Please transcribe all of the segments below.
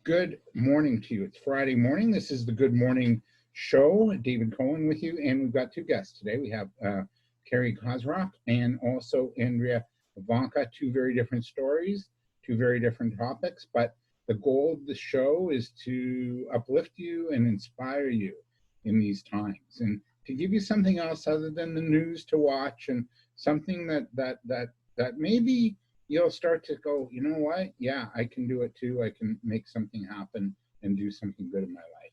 Good morning to you. It's Friday morning. This is the Good Morning Show. David Cohen with you, and we've got two guests today. We have Cari Kozierok and also Andrea, Ivanka. Two very different stories, two very different topics, but the goal of the show is to uplift you and inspire you in these times, and to give you something else other than the news to watch, and something that maybe you'll start to go, you know what? Yeah, I can do it too. I can make something happen and do something good in my life.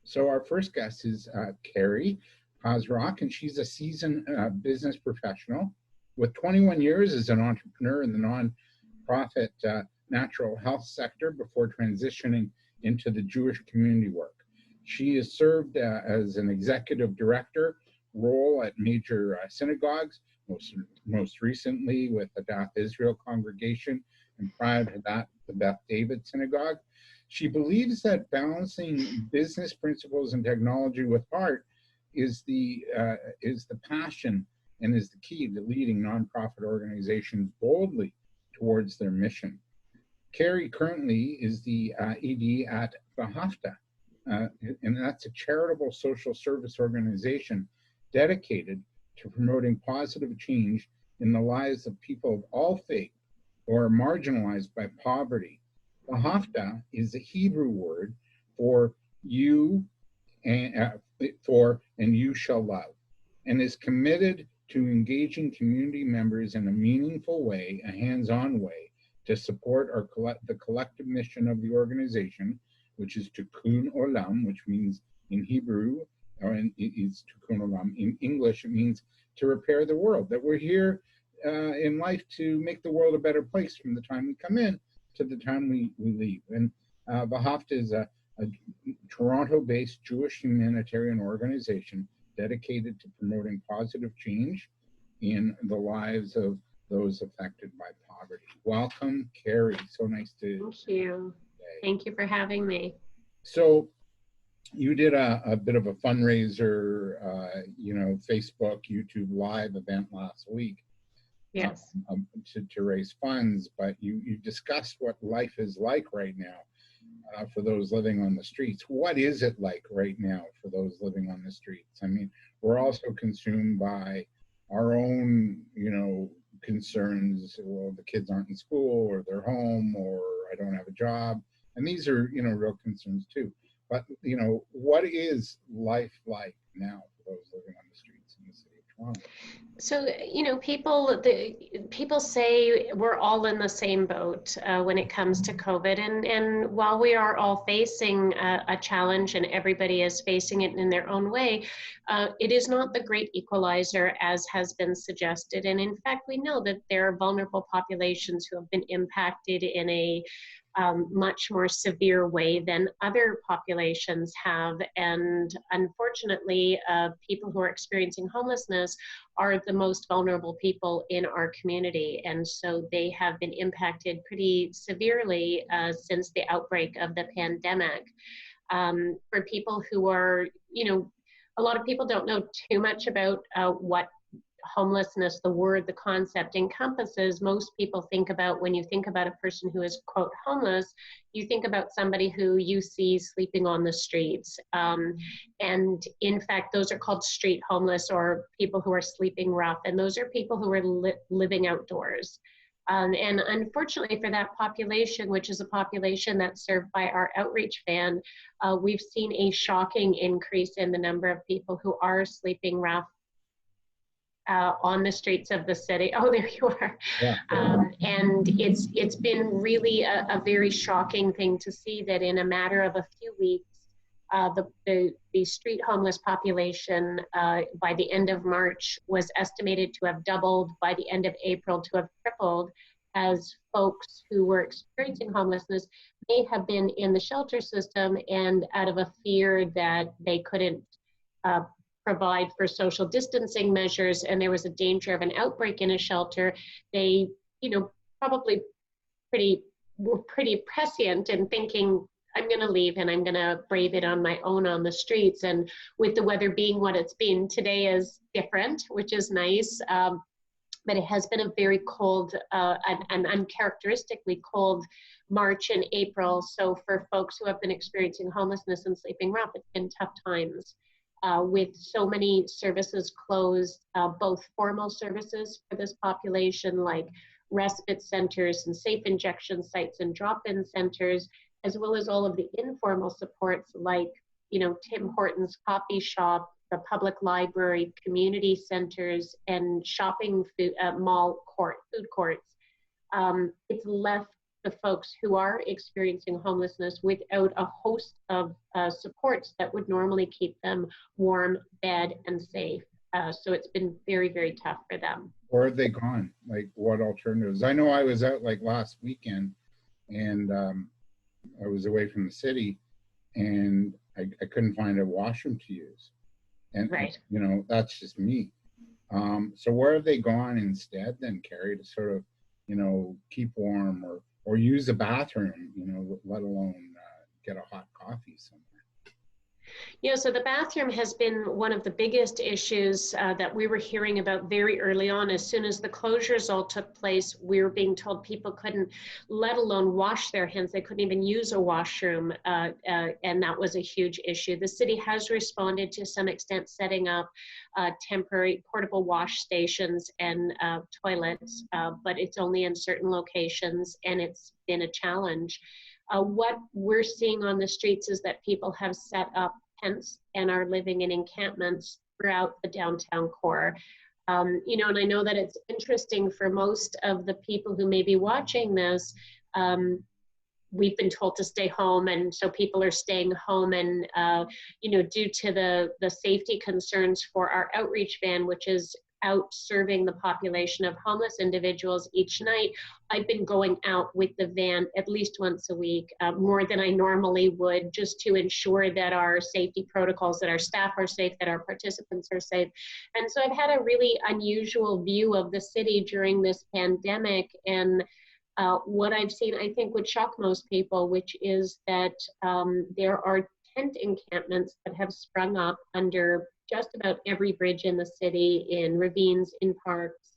So our first guest is Cari Kozierok, and she's a seasoned business professional with 21 years as an entrepreneur in the nonprofit natural health sector before transitioning into the Jewish community work. She has served as an executive director role at major synagogues, most recently with the Dath Israel congregation, and prior to that, the Beth David Synagogue. She believes that balancing business principles and technology with heart is the passion and is the key to leading nonprofit organizations boldly towards their mission. Cari currently is the ED at Vahafta, and that's a charitable social service organization dedicated to promoting positive change in the lives of people of all faith who are marginalized by poverty. Vahafta is a Hebrew word for you and you shall love, and is committed to engaging community members in a meaningful way, a hands-on way, to support the collective mission of the organization, which is Tikkun Olam, which means in Hebrew, it's Tikkun Olam. In English, it means to repair the world. That we're here in life to make the world a better place from the time we come in to the time we leave. And Vahafta is a Toronto-based Jewish humanitarian organization dedicated to promoting positive change in the lives of those affected by poverty. Welcome, Cari. So nice to. Thank you. Thank you for having me. So you did a bit of a fundraiser, Facebook, YouTube Live event last week. Yes. To raise funds, but you discussed what life is like right now for those living on the streets. What is it like right now for those living on the streets? I mean, we're also consumed by our own, concerns. Well, the kids aren't in school, or they're home, or I don't have a job. And these are, real concerns too. But, what is life like now for those living on the streets in the city of Toronto? So, people say we're all in the same boat when it comes to COVID. And while we are all facing a challenge and everybody is facing it in their own way, it is not the great equalizer as has been suggested. And in fact, we know that there are vulnerable populations who have been impacted in a much more severe way than other populations have. And unfortunately, people who are experiencing homelessness are the most vulnerable people in our community. And so they have been impacted pretty severely since the outbreak of the pandemic. For people who are, a lot of people don't know too much about what homelessness, the word, the concept encompasses. Most people think about, when you think about a person who is, quote, homeless, you think about somebody who you see sleeping on the streets. And in fact, those are called street homeless, or people who are sleeping rough. And those are people who are living outdoors. And unfortunately for that population, which is a population that's served by our outreach van, we've seen a shocking increase in the number of people who are sleeping rough on the streets of the city. Oh, there you are. Yeah. And it's been really a very shocking thing to see that in a matter of a few weeks, the street homeless population by the end of March was estimated to have doubled, by the end of April to have tripled, as folks who were experiencing homelessness may have been in the shelter system, and out of a fear that they couldn't provide for social distancing measures and there was a danger of an outbreak in a shelter, they, probably were pretty prescient in thinking, I'm going to leave and I'm going to brave it on my own on the streets. And with the weather being what it's been, today is different, which is nice. But it has been a very cold and uncharacteristically cold March and April. So for folks who have been experiencing homelessness and sleeping rough, it's been tough times. With so many services closed, both formal services for this population like respite centers and safe injection sites and drop-in centers, as well as all of the informal supports like, Tim Hortons coffee shop, the public library, community centers, and shopping food, food courts. It's left the folks who are experiencing homelessness without a host of supports that would normally keep them warm, fed, and safe. So it's been very, very tough for them. Where have they gone? Like, what alternatives? I know I was out like last weekend, and I was away from the city, and I couldn't find a washroom to use. And, right. That's just me. So where have they gone instead then, Cari, to sort of, keep warm or use a bathroom, let alone get a hot coffee somewhere? So the bathroom has been one of the biggest issues that we were hearing about very early on. As soon as the closures all took place, we were being told people couldn't, let alone wash their hands. They couldn't even use a washroom, and that was a huge issue. The city has responded to some extent, setting up temporary portable wash stations and toilets, but it's only in certain locations, and it's been a challenge. What we're seeing on the streets is that people have set up tents and are living in encampments throughout the downtown core. And I know that it's interesting for most of the people who may be watching this. We've been told to stay home, and so people are staying home, and due to the safety concerns for our outreach van, which is out serving the population of homeless individuals each night, I've been going out with the van at least once a week, more than I normally would, just to ensure that our safety protocols, that our staff are safe, that our participants are safe. And so I've had a really unusual view of the city during this pandemic, and what I've seen, I think, would shock most people, which is that there are tent encampments that have sprung up under just about every bridge in the city, in ravines, in parks,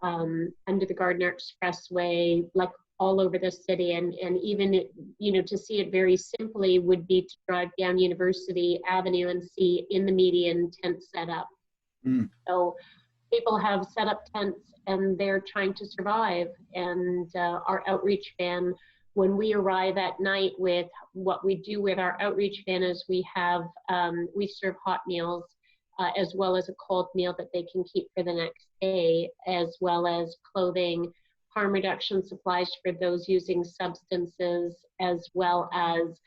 under the Gardner Expressway, like all over the city. And even, to see it very simply would be to drive down University Avenue and see in the median tents set up. So people have set up tents and they're trying to survive. And our outreach van, when we arrive at night, with what we do with our outreach van is we serve hot meals, as well as a cold meal that they can keep for the next day, as well as clothing, harm reduction supplies for those using substances, as well as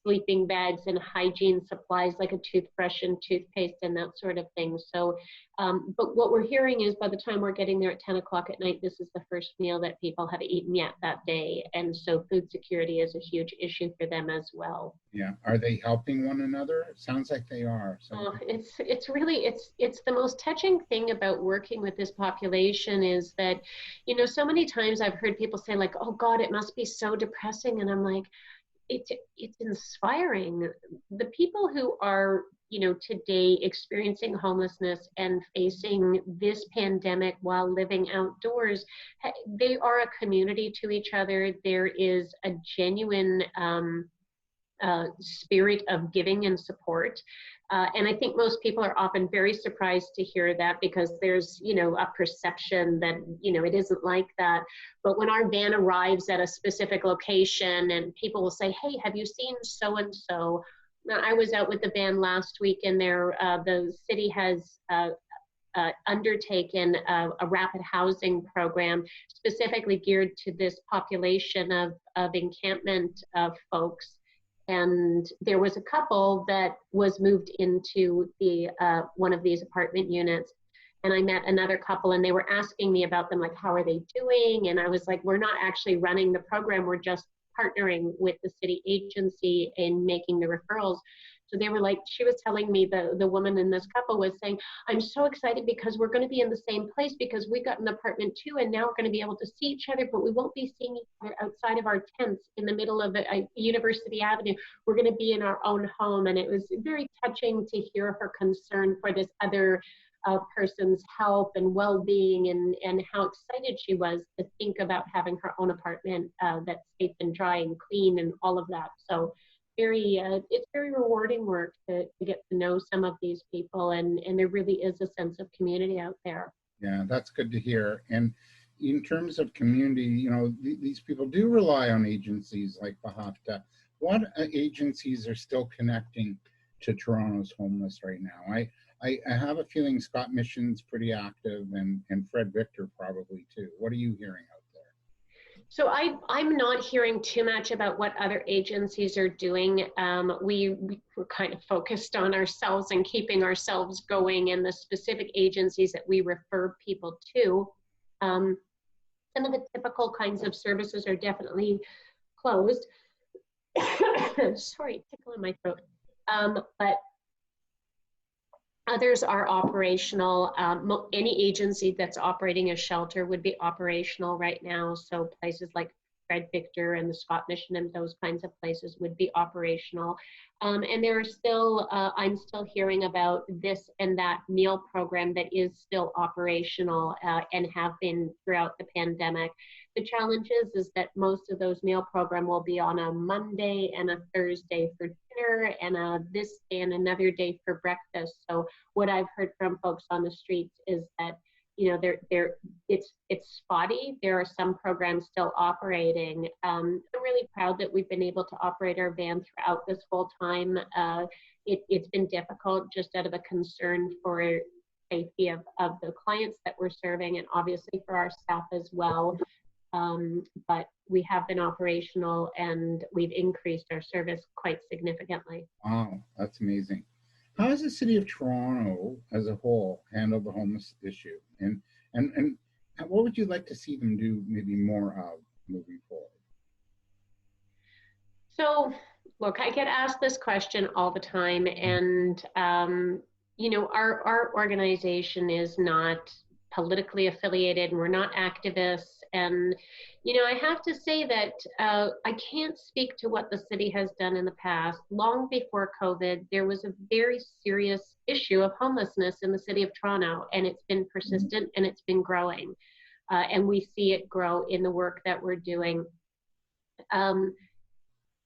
sleeping bags and hygiene supplies like a toothbrush and toothpaste and that sort of thing. So, but what we're hearing is by the time we're getting there at 10 o'clock at night, this is the first meal that people have eaten yet that day. And so food security is a huge issue for them as well. Yeah. Are they helping one another? It sounds like they are. So. It's really the most touching thing about working with this population is that, so many times I've heard people say like, oh God, it must be so depressing. And I'm like, it's inspiring. The people who are, today experiencing homelessness and facing this pandemic while living outdoors, they are a community to each other. There is a genuine spirit of giving and support. And I think most people are often very surprised to hear that, because there's, a perception that, it isn't like that. But when our van arrives at a specific location and people will say, hey, have you seen so-and-so? I was out with the van last week, and the city has undertaken a rapid housing program specifically geared to this population of encampment folks. And there was a couple that was moved into the one of these apartment units. And I met another couple, and they were asking me about them, like, how are they doing? And I was like, we're not actually running the program. We're just partnering with the city agency in making the referrals. So they were like, she was telling me, the woman in this couple was saying, I'm so excited because we're going to be in the same place, because we got an apartment too, and now we're going to be able to see each other, but we won't be seeing each other outside of our tents in the middle of a University Avenue. We're going to be in our own home. And it was very touching to hear her concern for this other person's health and well-being, and how excited she was to think about having her own apartment that's safe and dry and clean and all of that. So it's very rewarding work to get to know some of these people, and there really is a sense of community out there. Yeah, that's good to hear. And in terms of community, you know, these people do rely on agencies like Bahafta. What agencies are still connecting to Toronto's homeless right now? I have a feeling Scott Mission's pretty active, and Fred Victor probably too. What are you hearing out there? So I'm not hearing too much about what other agencies are doing. We were kind of focused on ourselves and keeping ourselves going, and the specific agencies that we refer people to. Some of the typical kinds of services are definitely closed. Sorry, tickle in my throat. But others are operational. Any agency that's operating a shelter would be operational right now. So places like Fred Victor and the Scott Mission and those kinds of places would be operational. And there are still, I'm still hearing about this and that meal program that is still operational and have been throughout the pandemic. The challenge is that most of those meal program will be on a Monday and a Thursday for dinner, and this day and another day for breakfast. So what I've heard from folks on the streets is that, you know, it's spotty. There are some programs still operating. I'm really proud that we've been able to operate our van throughout this whole time. It's been difficult just out of a concern for safety of the clients that we're serving, and obviously for our staff as well. But we have been operational, and we've increased our service quite significantly. Wow, that's amazing. How has the city of Toronto as a whole handled the homeless issue? And what would you like to see them do maybe more of moving forward? So, look, I get asked this question all the time, and you know, our organization is not politically affiliated, and we're not activists. And you know, I have to say that I can't speak to what the city has done in the past. Long before COVID, there was a very serious issue of homelessness in the city of Toronto, and it's been persistent and it's been growing. And we see it grow in the work that we're doing.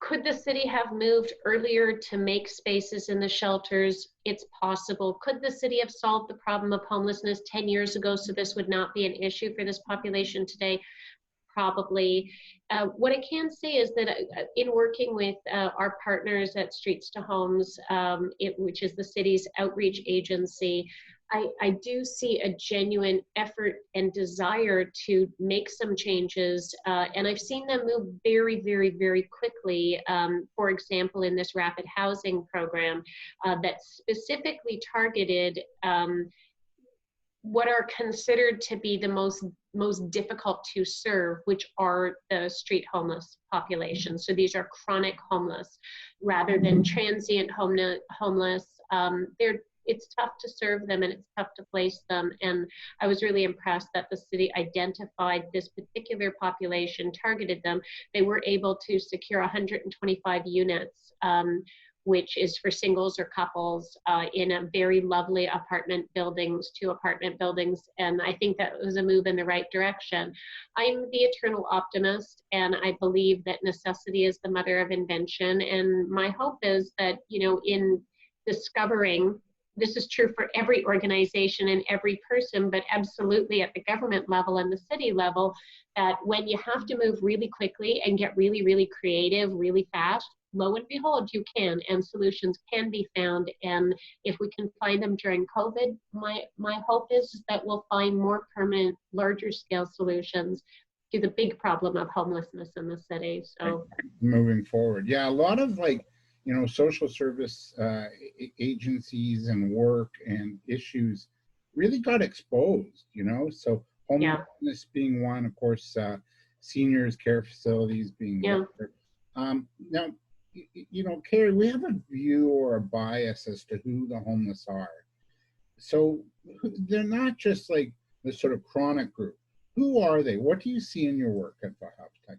Could the city have moved earlier to make spaces in the shelters? It's possible. Could the city have solved the problem of homelessness 10 years ago so this would not be an issue for this population today? Probably. What I can say is that in working with our partners at Streets to Homes, which is the city's outreach agency, I do see a genuine effort and desire to make some changes, and I've seen them move very, very, very quickly. For example, in this rapid housing program that specifically targeted what are considered to be the most difficult to serve, which are the street homeless population. So these are chronic homeless rather than transient homeless. It's tough to serve them, and it's tough to place them. And I was really impressed that the city identified this particular population, targeted them. They were able to secure 125 units, which is for singles or couples in a very lovely apartment buildings, 2 apartment buildings. And I think that was a move in the right direction. I'm the eternal optimist, and I believe that necessity is the mother of invention. And my hope is that, you know, in discovering, this is true for every organization and every person, but absolutely at the government level and the city level, that when you have to move really quickly and get really, really creative, really fast, lo and behold, you can, and solutions can be found. And if we can find them during COVID, my hope is that we'll find more permanent, larger scale solutions to the big problem of homelessness in the city. So moving forward, yeah, a lot of you know, social service agencies and work and issues really got exposed, you know, so homelessness being one, of course, seniors care facilities being another. Now, you know, Cari, we have a view or a bias as to who the homeless are. So they're not just like the sort of chronic group. Who are they? What do you see in your work at Bahafta, Cari?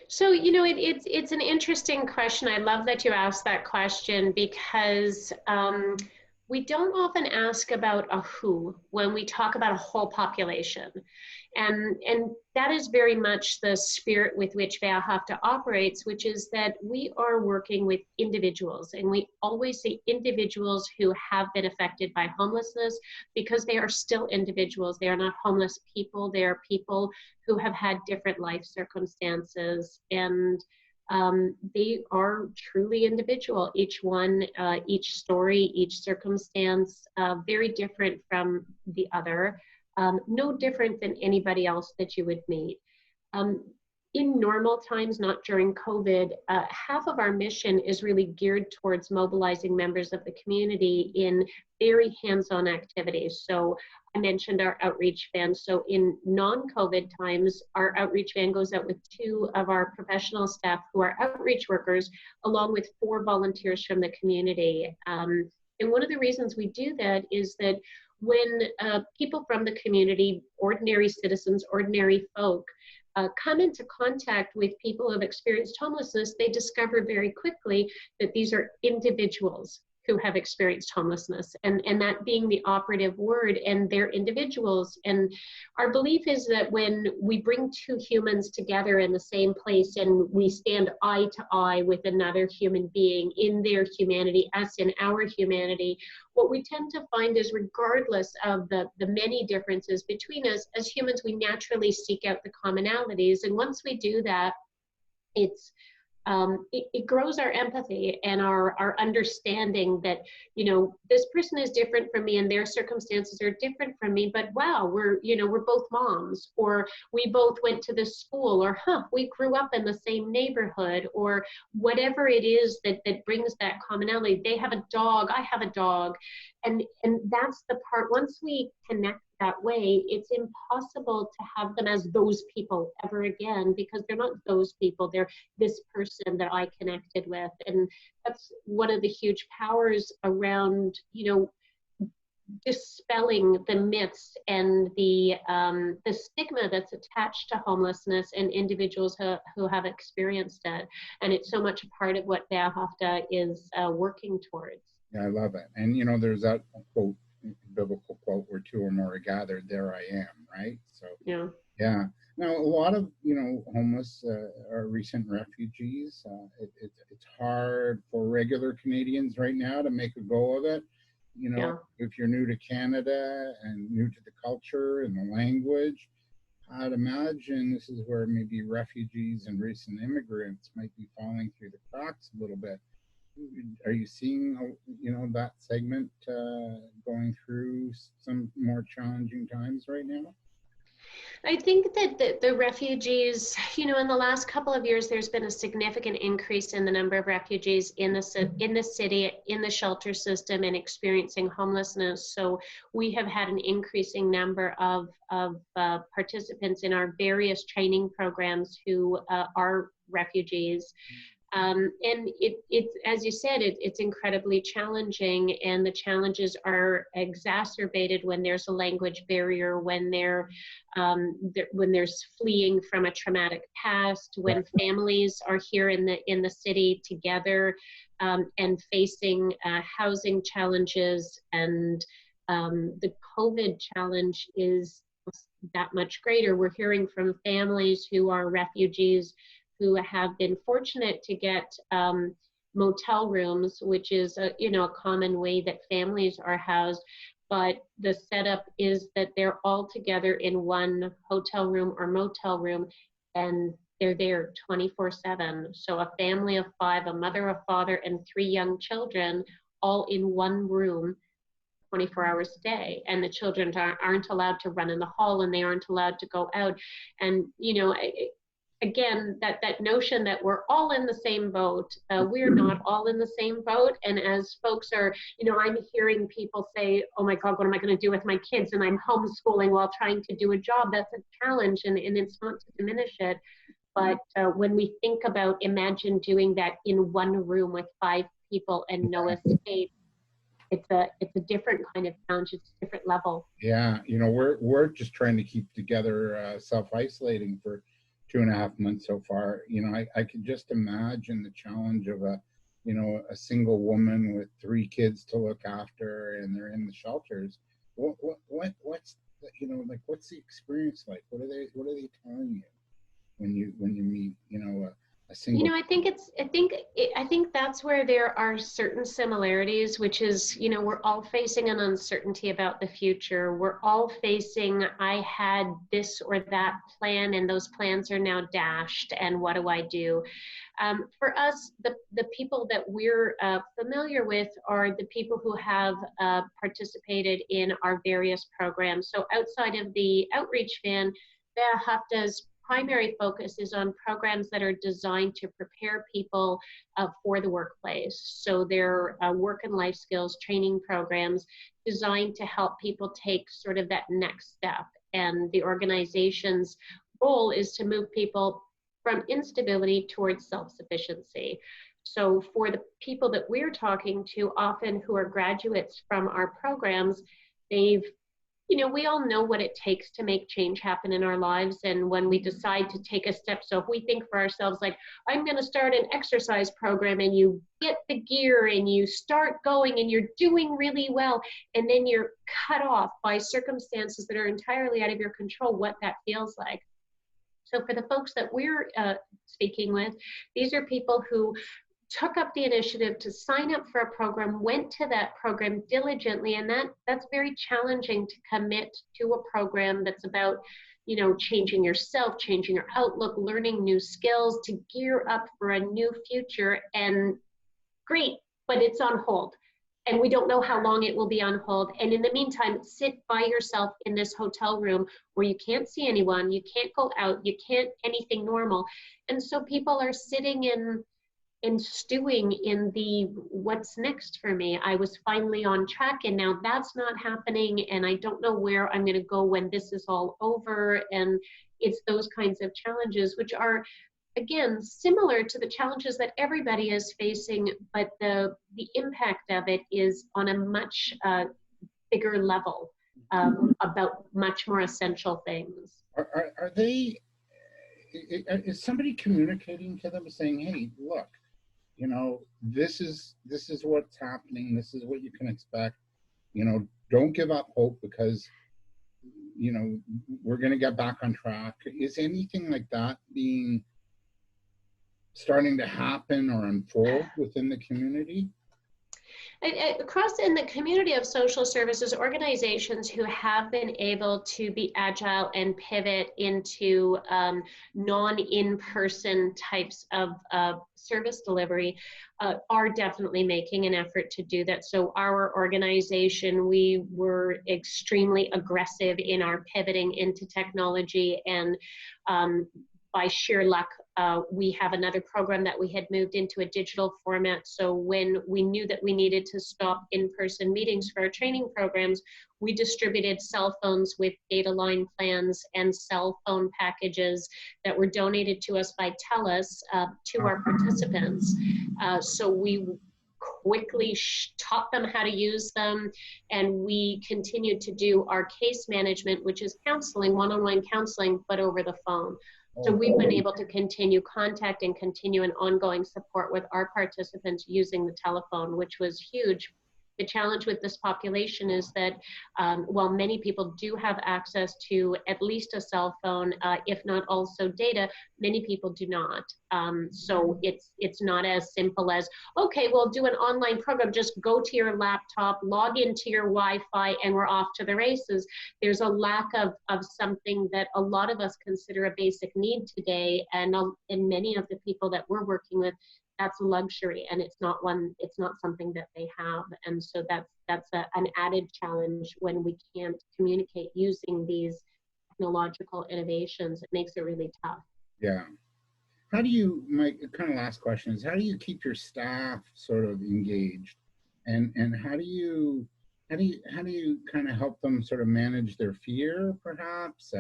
So, you know, it's an interesting question. I love that you asked that question, because we don't often ask about a who when we talk about a whole population. And that is very much the spirit with which Wehrhafte operates, which is that we are working with individuals. And we always say individuals who have been affected by homelessness, because they are still individuals. They are not homeless people. They are people who have had different life circumstances. And they are truly individual. Each one, each story, each circumstance, very different from the other. No different than anybody else that you would meet. Um, in normal times, not during COVID, half of our mission is really geared towards mobilizing members of the community in very hands-on activities. So I mentioned our outreach van. So in non-COVID times, our outreach van goes out with 2 of our professional staff who are outreach workers, along with 4 volunteers from the community. And one of the reasons we do that is that when people from the community, ordinary citizens, ordinary folk, come into contact with people who have experienced homelessness, they discover very quickly that these are individuals who have experienced homelessness, and that being the operative word, and they're individuals. And our belief is that when we bring 2 humans together in the same place and we stand eye to eye with another human being in their humanity, us in our humanity, what we tend to find is, regardless of the many differences between us, as humans, we naturally seek out the commonalities. And once we do that, it grows our empathy and our understanding that, you know, this person is different from me and their circumstances are different from me, but wow, we're both moms, or we both went to this school, or we grew up in the same neighborhood, or whatever it is that brings that commonality. They have a dog, I have a dog. And that's the part, once we connect that way, it's impossible to have them as those people ever again, because they're not those people, they're this person that I connected with. And that's one of the huge powers around, you know, dispelling the myths and the stigma that's attached to homelessness and individuals who have experienced it. And it's so much a part of what Wehrhafte is working towards. Yeah, I love it. And, you know, there's that quote, biblical quote, where 2 or more are gathered, there I am, right? So, yeah. Now, a lot of, you know, homeless are recent refugees. It's hard for regular Canadians right now to make a go of it. You know, if you're new to Canada and new to the culture and the language, I'd imagine this is where maybe refugees and recent immigrants might be falling through the cracks a little bit. Are you seeing, you know, that segment going through some more challenging times right now? I think that the refugees, you know, in the last couple of years, there's been a significant increase in the number of refugees in the city, in the shelter system, and experiencing homelessness. So we have had an increasing number of participants in our various training programs who are refugees. And it's, as you said, it's incredibly challenging, and the challenges are exacerbated when there's a language barrier, when when there's fleeing from a traumatic past, when families are here in the city together and facing housing challenges, and the COVID challenge is that much greater. We're hearing from families who are refugees who have been fortunate to get motel rooms, which is a common way that families are housed. But the setup is that they're all together in one hotel room or motel room, and they're there 24/7. So a family of 5, a mother, a father, and 3 young children, all in one room 24 hours a day. And the children aren't allowed to run in the hall, and they aren't allowed to go out. And, you know, again, that notion that we're all in the same boat, we're not all in the same boat. And as folks are, you know, I'm hearing people say, oh my God, what am I going to do with my kids? And I'm homeschooling while trying to do a job. That's a challenge, and it's not to diminish it. But when we think about, imagine doing that in one room with 5 people and no escape, it's a different kind of challenge. It's a different level. Yeah, you know, we're just trying to keep together, self-isolating for 2.5 months so far. You know, I could just imagine the challenge of a you know, a single woman with 3 kids to look after, and they're in the shelters. What's you know, like, what's the experience like? What are they telling you when you meet, you know, a You single? know, I think that's where there are certain similarities, which is, you know, we're all facing an uncertainty about the future. We're all facing, I had this or that plan, and those plans are now dashed, and what do I do? For us, the people that we're familiar with are the people who have participated in our various programs. So outside of the outreach van, the HAFTA's primary focus is on programs that are designed to prepare people for the workplace. So they're work and life skills training programs designed to help people take sort of that next step. And the organization's goal is to move people from instability towards self-sufficiency. So for the people that we're talking to, often who are graduates from our programs, they've, you know, we all know what it takes to make change happen in our lives. And when we decide to take a step, so if we think for ourselves, like, I'm going to start an exercise program, and you get the gear and you start going and you're doing really well, and then you're cut off by circumstances that are entirely out of your control, what that feels like. So for the folks that we're speaking with, these are people who took up the initiative to sign up for a program, went to that program diligently, and that's very challenging to commit to a program that's about, you know, changing yourself, changing your outlook, learning new skills to gear up for a new future. And great, but it's on hold. And we don't know how long it will be on hold. And in the meantime, sit by yourself in this hotel room where you can't see anyone, you can't go out, you can't anything normal. And so people are sitting in and stewing in the what's next for me. I was finally on track, and now that's not happening, and I don't know where I'm going to go when this is all over. And it's those kinds of challenges, which are, again, similar to the challenges that everybody is facing, but the impact of it is on a much bigger level, about much more essential things. Are they? Is somebody communicating to them saying, "Hey, look, you know, this is what's happening. This is what you can expect. You know, don't give up hope, because, you know, we're going to get back on track." Is anything like that starting to happen or unfold within the community? Across in the community of social services organizations who have been able to be agile and pivot into non-in-person types of service delivery are definitely making an effort to do that. So our organization, we were extremely aggressive in our pivoting into technology, and by sheer luck, we have another program that we had moved into a digital format. So when we knew that we needed to stop in-person meetings for our training programs, we distributed cell phones with data line plans and cell phone packages that were donated to us by TELUS to our participants. So we quickly taught them how to use them, and we continued to do our case management, which is counseling, one-on-one counseling, but over the phone. So we've been able to continue contact and continue an ongoing support with our participants using the telephone, which was huge. The challenge with this population is that while many people do have access to at least a cell phone, if not also data, many people do not. So it's not as simple as, okay, we'll do an online program, just go to your laptop, log into your Wi-Fi, and we're off to the races. There's a lack of something that a lot of us consider a basic need today, and many of the people that we're working with, that's a luxury, and it's not something that they have. And so that's an added challenge when we can't communicate using these technological innovations. It makes it really tough. Yeah. How do you, my kind of last question is, how do you keep your staff sort of engaged, and how do you kind of help them sort of manage their fear, perhaps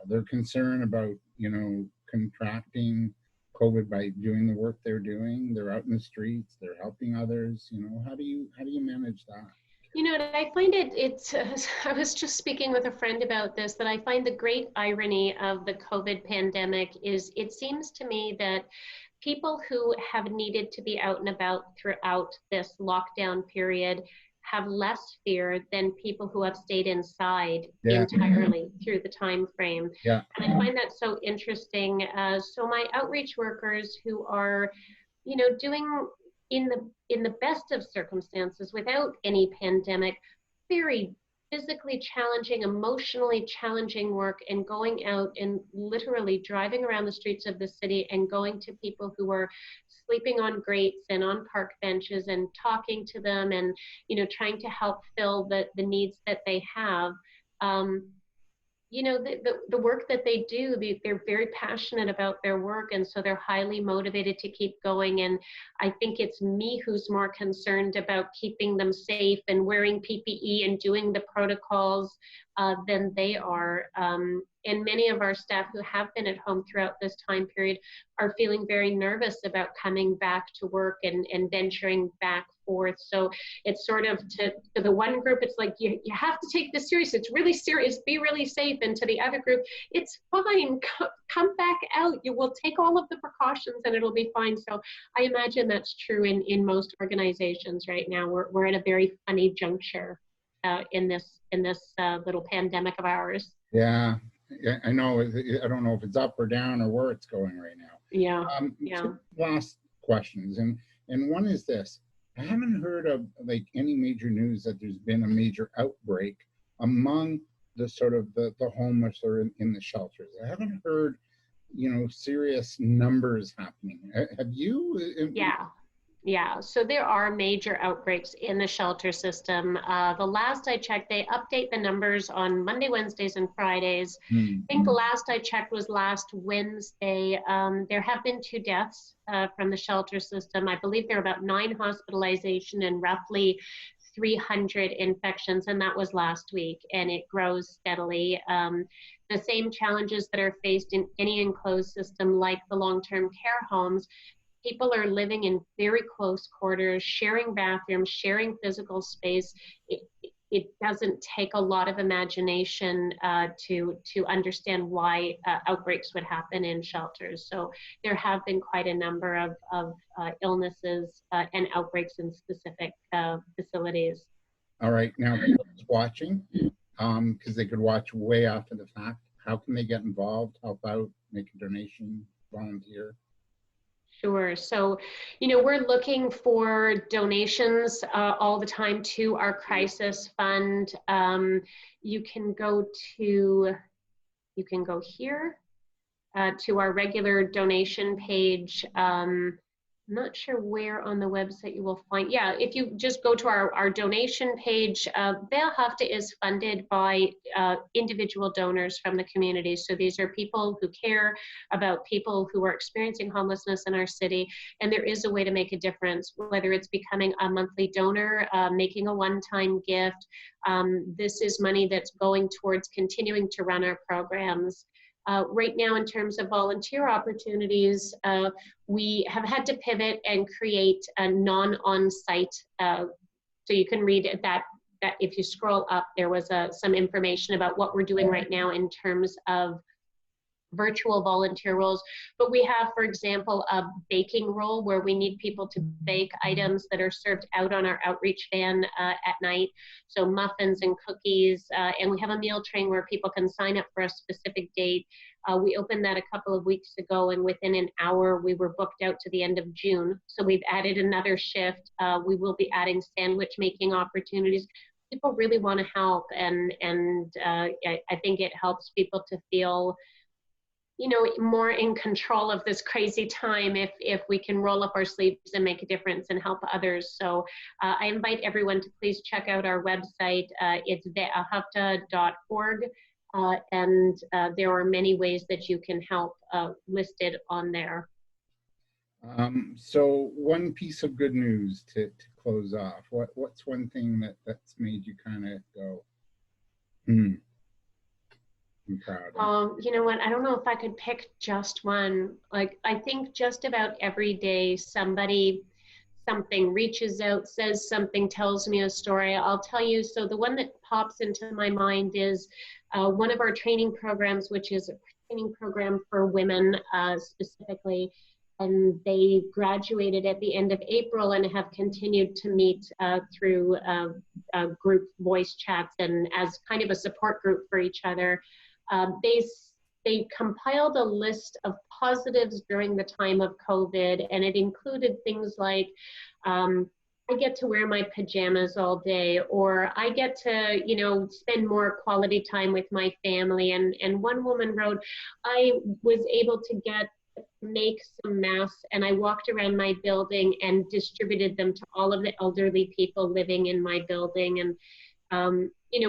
their concern about, you know, contracting COVID by doing the work they're doing? They're out in the streets, they're helping others. You know, how do you manage that? You know, and I find it's, I was just speaking with a friend about this, that I find the great irony of the COVID pandemic is, it seems to me that people who have needed to be out and about throughout this lockdown period have less fear than people who have stayed inside Yeah. entirely through the time frame. Yeah. And I find that so interesting. So my outreach workers who are, doing in the best of circumstances without any pandemic, very physically challenging, emotionally challenging work, and going out and literally driving around the streets of the city and going to people who are sleeping on grates and on park benches and talking to them and, trying to help fill the needs that they have. Um, the work that they do, they're very passionate about their work, and so they're highly motivated to keep going. And I think it's me who's more concerned about keeping them safe and wearing PPE and doing the protocols than they are. And many of our staff who have been at home throughout this time period are feeling very nervous about coming back to work and venturing back forth. So it's sort of to the one group, it's like, you have to take this serious. It's really serious. Be really safe. And to the other group, it's fine. Come back out. You will take all of the precautions and it'll be fine. So I imagine that's true in most organizations right now. We're at a very funny juncture in this little pandemic of ours. Yeah. I know. I don't know if it's up or down or where it's going right now. Yeah. Two last questions, and one is this: I haven't heard of like any major news that there's been a major outbreak among the sort of the homeless or in the shelters. I haven't heard, serious numbers happening. Have you? Yeah, so there are major outbreaks in the shelter system. The last I checked, they update the numbers on Monday, Wednesdays, and Fridays. I think the last I checked was last Wednesday. There have been 2 deaths from the shelter system. I believe there are about 9 hospitalizations and roughly 300 infections, and that was last week, and it grows steadily. The same challenges that are faced in any enclosed system like the long-term care homes. People are living in very close quarters, sharing bathrooms, sharing physical space. It doesn't take a lot of imagination to understand why outbreaks would happen in shelters. So there have been quite a number of illnesses and outbreaks in specific facilities. All right, now people watching, because they could watch way after the fact. How can they get involved, help out, make a donation, volunteer? Sure. So, we're looking for donations all the time to our crisis fund. You can go here to our regular donation page. I'm not sure where on the website you will find. Yeah, if you just go to our donation page, Wehrhafte is funded by individual donors from the community. So these are people who care about people who are experiencing homelessness in our city. And there is a way to make a difference, whether it's becoming a monthly donor, making a one-time gift. This is money that's going towards continuing to run our programs. Right now, in terms of volunteer opportunities, we have had to pivot and create a non-on-site. So you can read that if you scroll up, there was some information about what we're doing right now in terms of virtual volunteer roles. But we have, for example, a baking role where we need people to bake items that are served out on our outreach van at night. So muffins and cookies, and we have a meal train where people can sign up for a specific date. We opened that a couple of weeks ago, and within an hour, we were booked out to the end of June. So we've added another shift. We will be adding sandwich making opportunities. People really want to help, and I think it helps people to feel more in control of this crazy time if we can roll up our sleeves and make a difference and help others. So I invite everyone to please check out our website. It's wehrhafte.org, and there are many ways that you can help listed on there. So one piece of good news to close off. What's one thing that's made you kind of go, I'm proud. You know what? I don't know if I could pick just one. Like, I think just about every day something reaches out, says something, tells me a story. I'll tell you, so the one that pops into my mind is one of our training programs, which is a training program for women specifically. and they graduated at the end of April and have continued to meet through group voice chats and as kind of a support group for each other. They compiled a list of positives during the time of COVID, and it included things like, I get to wear my pajamas all day, or I get to, spend more quality time with my family. And one woman wrote, I was able to make some masks, and I walked around my building and distributed them to all of the elderly people living in my building. And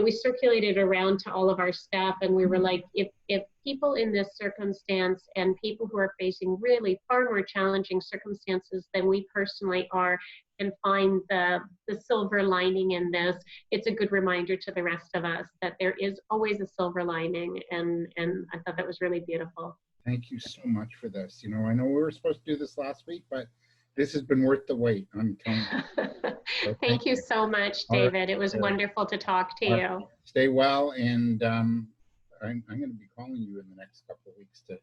we circulated around to all of our staff, and we were like, if people in this circumstance and people who are facing really far more challenging circumstances than we personally are and find the silver lining in this, it's a good reminder to the rest of us that there is always a silver lining. And I thought that was really beautiful. Thank you so much for this. I know we were supposed to do this last week, but this has been worth the wait, I'm telling you. So thank you so much, David. Right. It was wonderful to talk to you. Stay well, and I'm going to be calling you in the next couple of weeks to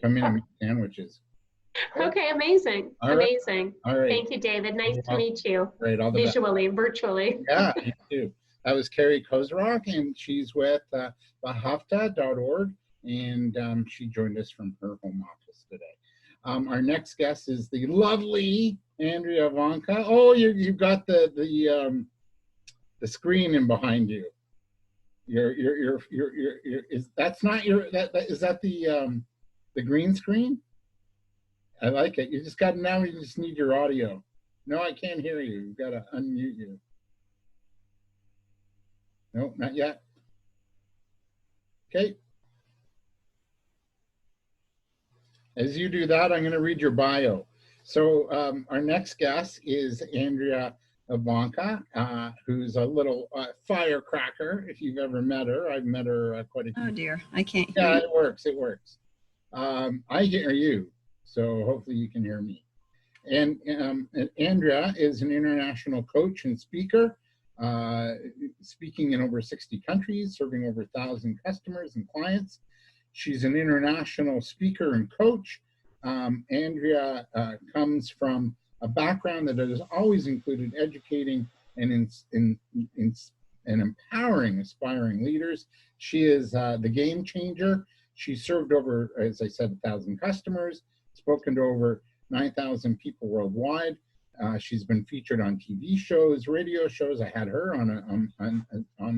come in and make sandwiches. Okay, amazing. Amazing. All right. Thank you, David. Nice to meet you. Right, all the visually, best. Virtually. Yeah, you too. That was Cari Kozierok, and she's with bahafta.org, and she joined us from her home office today. Our next guest is the lovely Andrea Ivanka. Oh, you've got the screen in behind you. Is that the green screen? I like it. You just got now. You just need your audio. No, I can't hear you. You've got to unmute you. No, not yet. Okay. As you do that, I'm going to read your bio. So our next guest is Andrea Ivanka, who's a little firecracker. If you've ever met her, I've met her quite a few. Oh dear, I can't hear. Yeah, it works. It works. I hear you, so hopefully you can hear me. And Andrea is an international coach and speaker, speaking in over 60 countries, serving over 1,000 customers and clients. She's an international speaker and coach. Andrea comes from a background that has always included educating and empowering aspiring leaders. She is the game changer. She served over, as I said, 1,000 customers, spoken to over 9,000 people worldwide. She's been featured on TV shows, radio shows. I had her on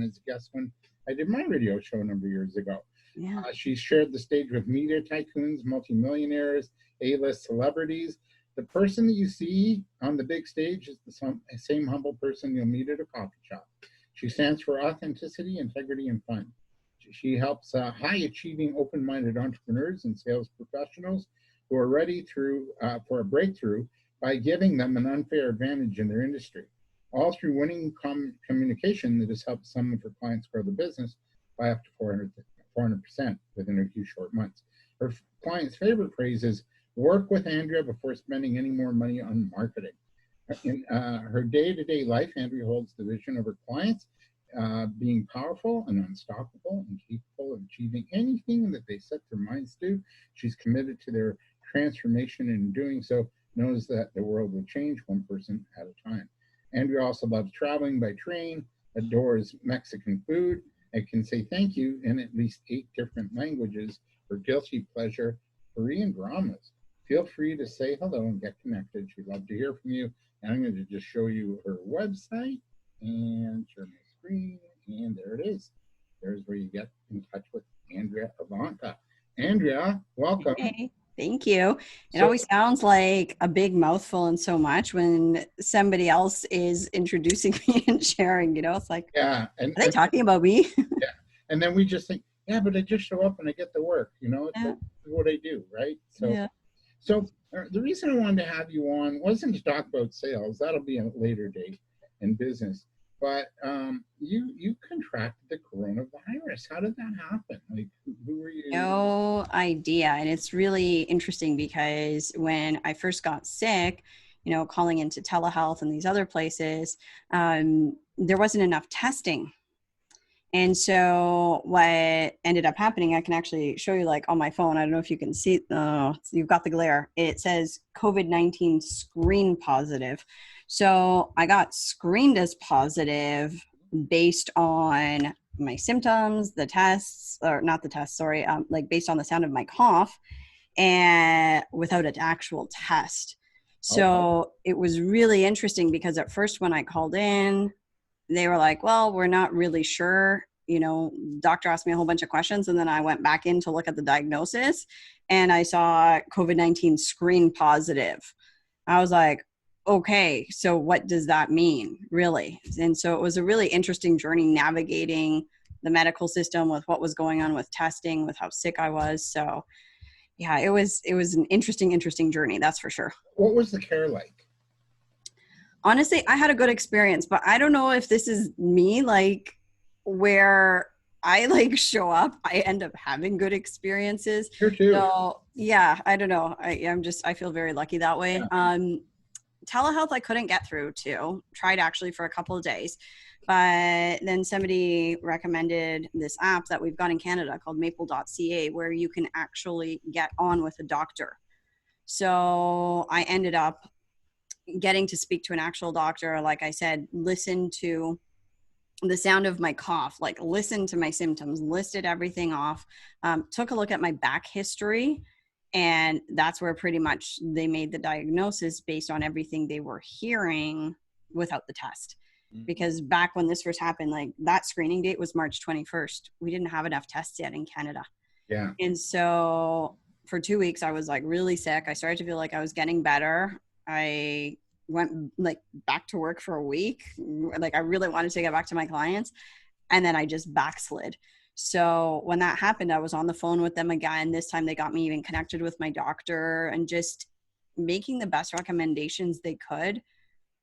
as a guest when I did my radio show a number of years ago. Yeah. She's shared the stage with media tycoons, multimillionaires, A-list celebrities. The person that you see on the big stage is the same humble person you'll meet at a coffee shop. She stands for authenticity, integrity, and fun. She helps high-achieving, open-minded entrepreneurs and sales professionals who are ready for a breakthrough by giving them an unfair advantage in their industry, all through winning communication that has helped some of her clients grow the business by up to 400% within a few short months. Her client's favorite phrase is, work with Andrea before spending any more money on marketing. In her day-to-day life, Andrea holds the vision of her clients being powerful and unstoppable and capable of achieving anything that they set their minds to. She's committed to their transformation, and in doing so, knows that the world will change one person at a time. Andrea also loves traveling by train, adores Mexican food, and can say thank you in at least 8 different languages. Her guilty pleasure, Korean dramas. Feel free to say hello and get connected. She'd love to hear from you. And I'm going to just show you her website and share my screen. And there it is. There's where you get in touch with Andrea Ivanka. Andrea, welcome. Hey, thank you. It always sounds like a big mouthful and so much when somebody else is introducing me and sharing, it's like, yeah. Are they talking about me? Yeah. And then we just think, yeah, but I just show up and I get the work, It's what I do, right? So, yeah. So the reason I wanted to have you on wasn't to talk about sales. That'll be a later date in business. But you contracted the coronavirus. How did that happen? Like, who were you? No idea. And it's really interesting because when I first got sick, calling into telehealth and these other places, there wasn't enough testing. And so what ended up happening, I can actually show you like on my phone. I don't know if you can see, you've got the glare. It says COVID-19 screen positive. So I got screened as positive based on my symptoms, the tests, or not the tests, sorry, like based on the sound of my cough and without an actual test. So it was really interesting because at first when I called in, they were like, well, we're not really sure. You know, doctor asked me a whole bunch of questions, and then I went back in to look at the diagnosis and I saw COVID-19 screen positive. I was like, okay, so what does that mean, really? And so it was a really interesting journey navigating the medical system with what was going on with testing, with how sick I was. So yeah, it was an interesting journey, that's for sure. What was the care like? Honestly, I had a good experience, but I don't know if this is me, like where I like show up, I end up having good experiences. Here too. So yeah, I don't know. I feel very lucky that way. Yeah. Telehealth I couldn't get through to. Tried actually for a couple of days, but then somebody recommended this app that we've got in Canada called maple.ca where you can actually get on with a doctor. So I ended up getting to speak to an actual doctor, like I said, listen to the sound of my cough, like listen to my symptoms, listed everything off, took a look at my back history. And that's where pretty much they made the diagnosis based on everything they were hearing without the test. Because back when this first happened, like that screening date was March 21st. We didn't have enough tests yet in Canada. Yeah. And so for 2 weeks, I was like really sick. I started to feel like I was getting better. I went like back to work for a week. Like I really wanted to get back to my clients, and then I just backslid. So when that happened, I was on the phone with them again. This time they got me even connected with my doctor and just making the best recommendations they could.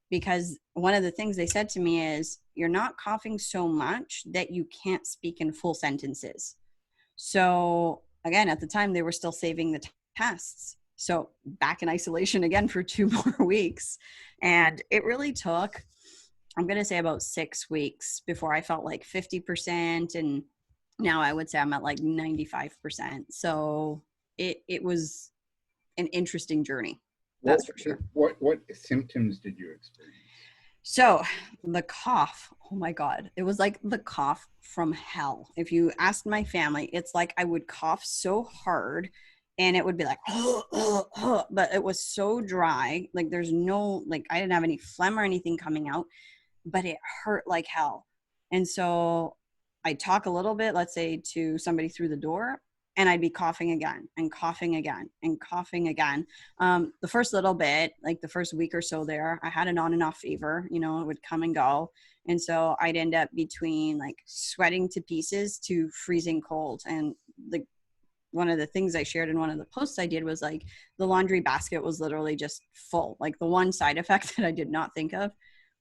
Because one of the things they said to me is, you're not coughing so much that you can't speak in full sentences. So again, at the time they were still saving the tests. So back in isolation again for 2 more weeks. And it really took, I'm going to say about 6 weeks before I felt like 50%. And now I would say I'm at like 95%. So it was an interesting journey. That's for sure. What symptoms did you experience? So the cough, oh my God, it was like the cough from hell. If you asked my family, it's like I would cough so hard and it would be like, but it was so dry. Like there's no, like I didn't have any phlegm or anything coming out, but it hurt like hell. And so I'd talk a little bit, let's say to somebody through the door, and I'd be coughing again and coughing again and coughing again. The first little bit, like the first week or so there, I had an on and off fever, you know, it would come and go. And so I'd end up between like sweating to pieces to freezing cold. And like one of the things I shared in one of the posts I did was like the laundry basket was literally just full. Like the one side effect that I did not think of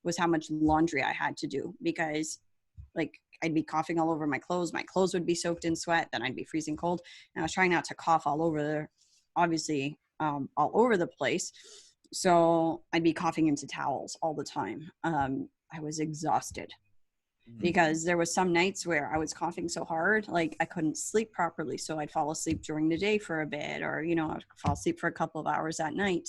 was how much laundry I had to do, because like I'd be coughing all over my clothes would be soaked in sweat, then I'd be freezing cold. And I was trying not to cough all over, obviously, all over the place. So I'd be coughing into towels all the time. I was exhausted because there was some nights where I was coughing so hard, like I couldn't sleep properly. So I'd fall asleep during the day for a bit, or, you know, I'd fall asleep for a couple of hours at night.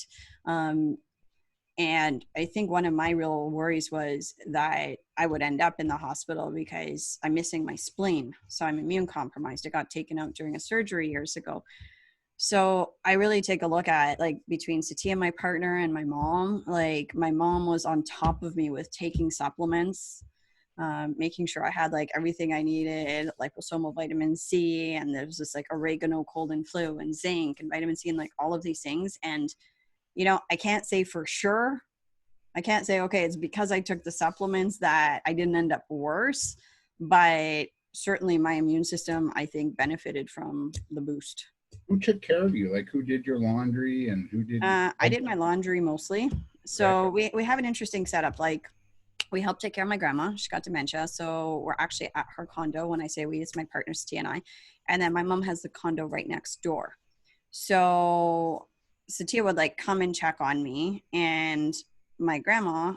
And I think one of my real worries was that I would end up in the hospital because I'm missing my spleen. So I'm immune compromised. It got taken out during a surgery years ago. So I really take a look at like between Satya, my partner, and my mom, like my mom was on top of me with taking supplements, making sure I had like everything I needed, liposomal vitamin C, and there's this like oregano cold and flu and zinc and vitamin C and like all of these things. And you know, I can't say for sure. I can't say, okay, it's because I took the supplements that I didn't end up worse, but certainly my immune system, I think, benefited from the boost. Who took care of you? Like who did your laundry and who did? I did my laundry mostly. So we have an interesting setup. Like we helped take care of my grandma. She's got dementia. So we're actually at her condo. When I say we, it's my partner, Satya, and I. And then my mom has the condo right next door. So Satya would like come and check on me, and my grandma,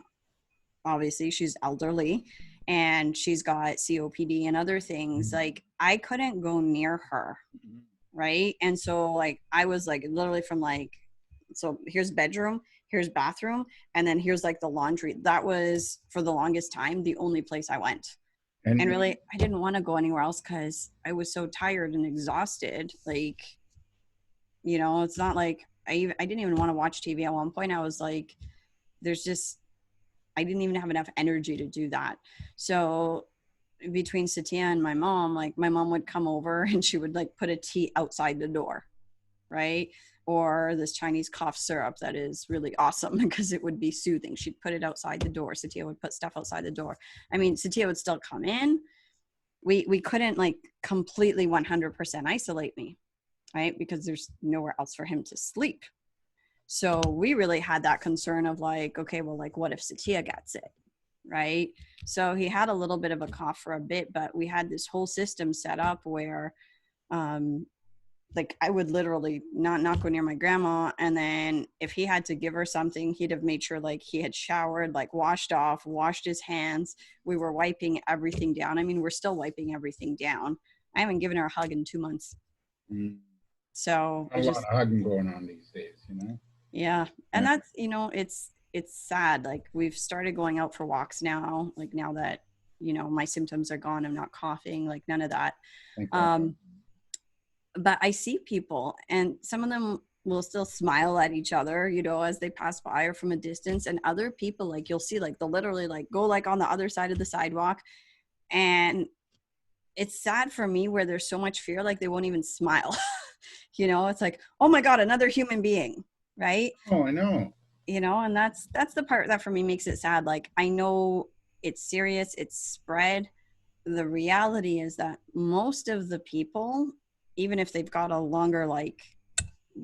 obviously she's elderly, and she's got COPD and other things. Like, I couldn't go near her. Right. And so like, I was like literally from like, so here's bedroom, here's bathroom, and then here's like the laundry. That was for the longest time the only place I went. And really, I didn't want to go anywhere else because I was so tired and exhausted. Like, you know, it's not like I didn't even want to watch TV. At one point I was like, there's just, I didn't even have enough energy to do that. So between Satya and my mom, like my mom would come over and she would like put a tea outside the door, right? Or this Chinese cough syrup that is really awesome because it would be soothing. She'd put it outside the door. Satya would put stuff outside the door. I mean, Satya would still come in. We couldn't like completely 100% isolate me, right? Because there's nowhere else for him to sleep. So we really had that concern of like, okay, well, like what if Satya gets it, right? So he had a little bit of a cough for a bit, but we had this whole system set up where like I would literally not go near my grandma. And then if he had to give her something, he'd have made sure like he had showered, like washed off, washed his hands. We were wiping everything down. I mean, we're still wiping everything down. I haven't given her a hug in 2 months. So a lot of hugging going on these days, you know? Yeah. And that's, you know, it's sad. Like we've started going out for walks now, like now that, you know, my symptoms are gone, I'm not coughing, like none of that. But I see people and some of them will still smile at each other, you know, as they pass by or from a distance. And other people, like you'll see, like they'll literally like go like on the other side of the sidewalk. And it's sad for me where there's so much fear, like they won't even smile. You know, it's like, oh my God, another human being. Right. Oh, I know. You know, and that's the part that for me makes it sad. Like I know it's serious, it's spread. The reality is that most of the people, even if they've got a longer like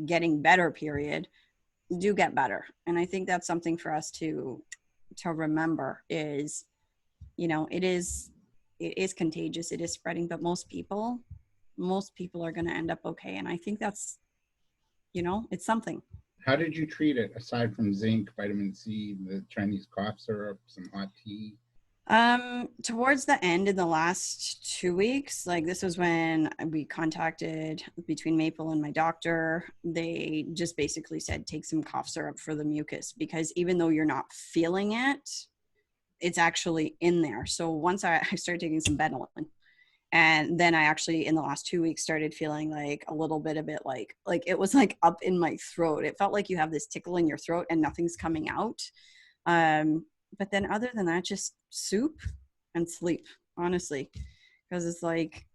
getting better period, do get better. And I think that's something for us to remember is, you know, it is contagious, it is spreading, but most people are going to end up okay. And I think that's, you know, it's something. How did you treat it aside from zinc, vitamin C, the Chinese cough syrup, some hot tea? Towards the end in the last 2 weeks, like this was when we contacted between Maple and my doctor. They just basically said, take some cough syrup for the mucus, because even though you're not feeling it, it's actually in there. So once I started taking some Benylin, and then I actually, in the last 2 weeks, started feeling like a little bit of it, like it was like up in my throat. It felt like you have this tickle in your throat and nothing's coming out. But then other than that, just soup and sleep, honestly, because it's like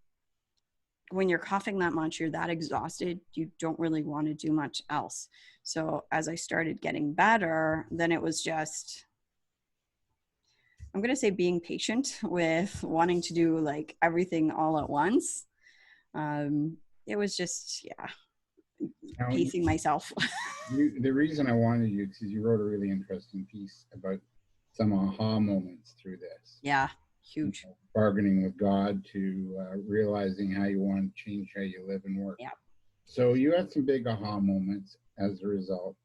when you're coughing that much, you're that exhausted, you don't really want to do much else. So as I started getting better, then it was just, I'm going to say being patient with wanting to do like everything all at once. It was just, pacing myself. The reason I wanted you, because you wrote a really interesting piece about some aha moments through this. Yeah, huge. You know, bargaining with God to realizing how you want to change how you live and work. Yeah. So you had some big aha moments as a result.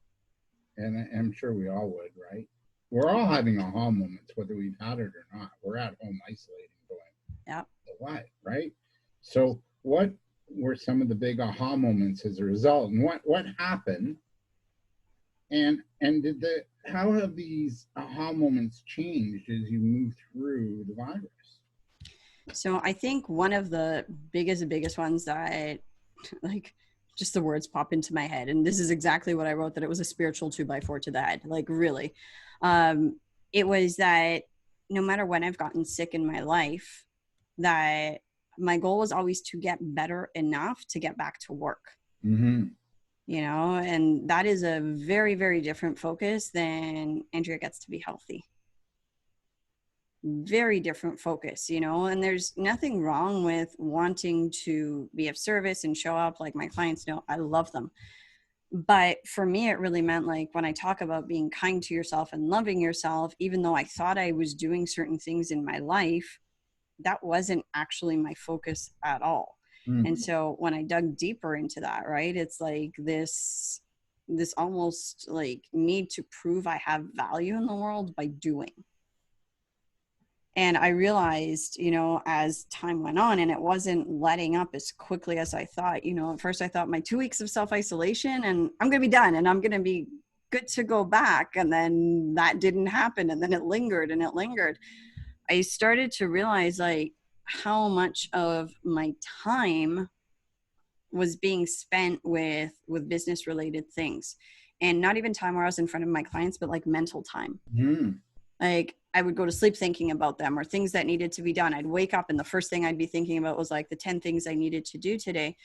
And I'm sure we all would, right? We're all having aha moments, whether we've had it or not. We're at home isolating, going, yeah, what, right? So what were some of the big aha moments as a result, and what happened? And how have these aha moments changed as you move through the virus? So I think one of the biggest ones that like just the words pop into my head, and this is exactly what I wrote, that it was a spiritual 2x4 to the head. Like really, it was that no matter when I've gotten sick in my life, that my goal was always to get better enough to get back to work. Mm-hmm. You know, and that is a very, very different focus than Andrea gets to be healthy. Very different focus, you know, and there's nothing wrong with wanting to be of service and show up. Like my clients know I love them. But for me, it really meant like when I talk about being kind to yourself and loving yourself, even though I thought I was doing certain things in my life, that wasn't actually my focus at all. Mm-hmm. And so when I dug deeper into that, right, it's like this almost like need to prove I have value in the world by doing. And I realized, you know, as time went on, and it wasn't letting up as quickly as I thought. You know, at first I thought my 2 weeks of self-isolation and I'm going to be done and I'm going to be good to go back. And then that didn't happen. And then it lingered and it lingered. I started to realize like how much of my time was being spent with business related things, and not even time where I was in front of my clients, but like mental time. Mm. Like I would go to sleep thinking about them or things that needed to be done. I'd wake up and the first thing I'd be thinking about was like the 10 things I needed to do today.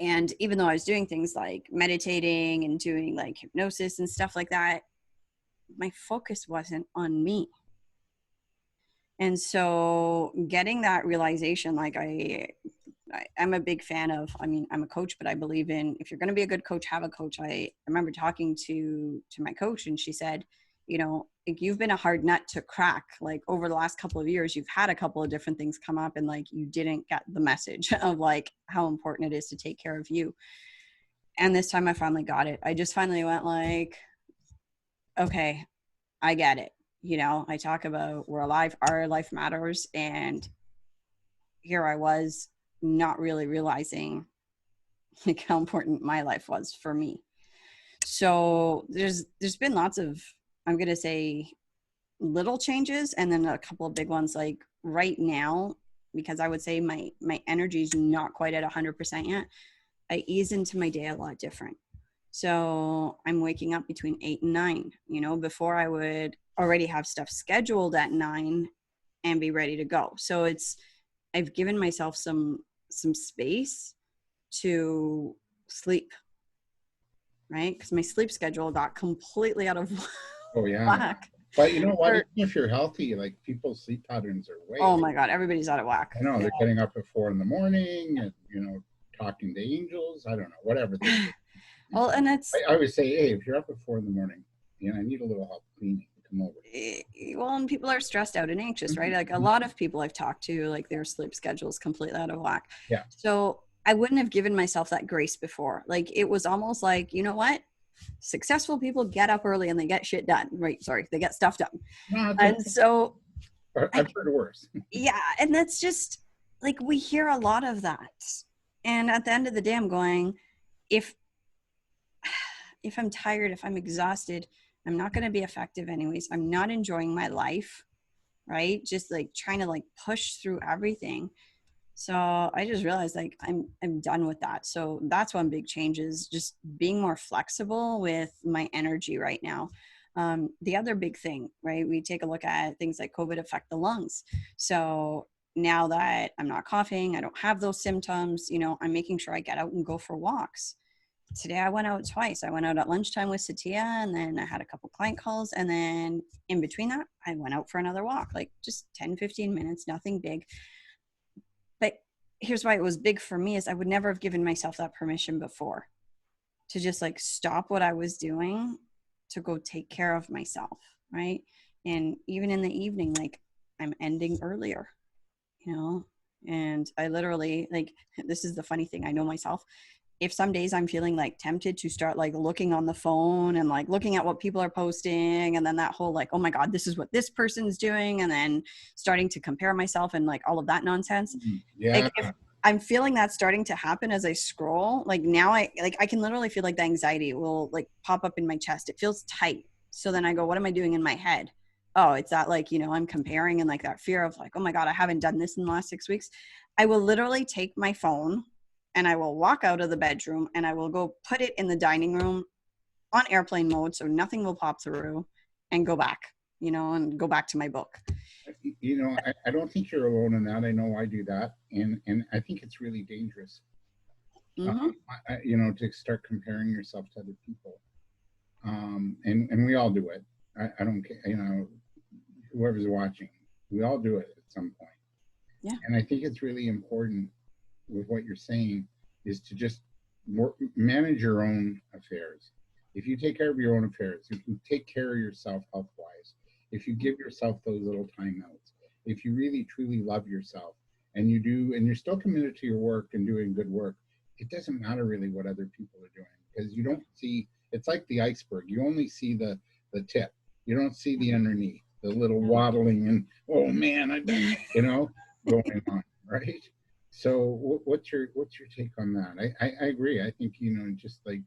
And even though I was doing things like meditating and doing like hypnosis and stuff like that, my focus wasn't on me. And so getting that realization, like I'm a big fan of, I mean, I'm a coach, but I believe in, if you're going to be a good coach, have a coach. I remember talking to my coach and she said, you know, like you've been a hard nut to crack. Like over the last couple of years, you've had a couple of different things come up and like, you didn't get the message of like how important it is to take care of you. And this time I finally got it. I just finally went like, okay, I get it. You know, I talk about we're alive, our life matters. And here I was not really realizing like how important my life was for me. So there's been lots of, I'm going to say, little changes and then a couple of big ones. Like right now, because I would say my energy is not quite at 100% yet, I ease into my day a lot different. So I'm waking up between 8 and 9. You know, before I would already have stuff scheduled at 9 and be ready to go. So I've given myself some space to sleep, right? Because my sleep schedule got completely out of Oh yeah. whack. But you know what? Even if you're healthy, like people's sleep patterns are way. Oh my God, everybody's out of whack. I know they're getting up at 4 a.m. and you know, talking to angels. I don't know, whatever. Well, and it's I always say, hey, if you're up at 4 a.m, you know, I need a little help cleaning. Come over. Well, and people are stressed out and anxious, right? Like a lot of people I've talked to, like their sleep schedule is completely out of whack. Yeah. So I wouldn't have given myself that grace before. Like it was almost like, you know what? Successful people get up early and they get shit done. Right? Sorry, they get stuff done. No, And so I've heard worse. yeah, and that's just like we hear a lot of that. And at the end of the day, I'm going, if I'm tired, if I'm exhausted, I'm not going to be effective anyways. I'm not enjoying my life, right? Just like trying to like push through everything. So I just realized like I'm done with that. So that's one big change is just being more flexible with my energy right now. The other big thing, right? We take a look at things like COVID affect the lungs. So now that I'm not coughing, I don't have those symptoms, you know, I'm making sure I get out and go for walks. Today I went out twice. I went out at lunchtime with Satya and then I had a couple client calls. And then in between that, I went out for another walk, like just 10, 15 minutes, nothing big. But here's why it was big for me is I would never have given myself that permission before to just like stop what I was doing to go take care of myself. Right. And even in the evening, like I'm ending earlier, you know, and I literally like, this is the funny thing. I know myself. If some days I'm feeling like tempted to start like looking on the phone and like looking at what people are posting and then that whole like, oh my God, this is what this person's doing. And then starting to compare myself and like all of that nonsense. Yeah. Like if I'm feeling that starting to happen as I scroll, like now I can literally feel like the anxiety will like pop up in my chest. It feels tight. So then I go, what am I doing in my head? Oh, it's that like, you know, I'm comparing and like that fear of like, oh my God, I haven't done this in the last 6 weeks. I will literally take my phone and I will walk out of the bedroom and I will go put it in the dining room on airplane mode so nothing will pop through and go back, you know, and go back to my book. You know, I don't think you're alone in that. I know I do that. And I think it's really dangerous, you know, to start comparing yourself to other people. And we all do it. I don't care, you know, whoever's watching, we all do it at some point. Yeah. And I think it's really important with what you're saying is to just manage your own affairs. If you take care of your own affairs, if you take care of yourself health-wise, if you give yourself those little timeouts, if you really truly love yourself and you do, and you're still committed to your work and doing good work, it doesn't matter really what other people are doing because you don't see, it's like the iceberg. You only see the tip. You don't see the underneath. the little waddling and, oh man, I've done, going on, right? So what's your take on that? I agree. I think, just like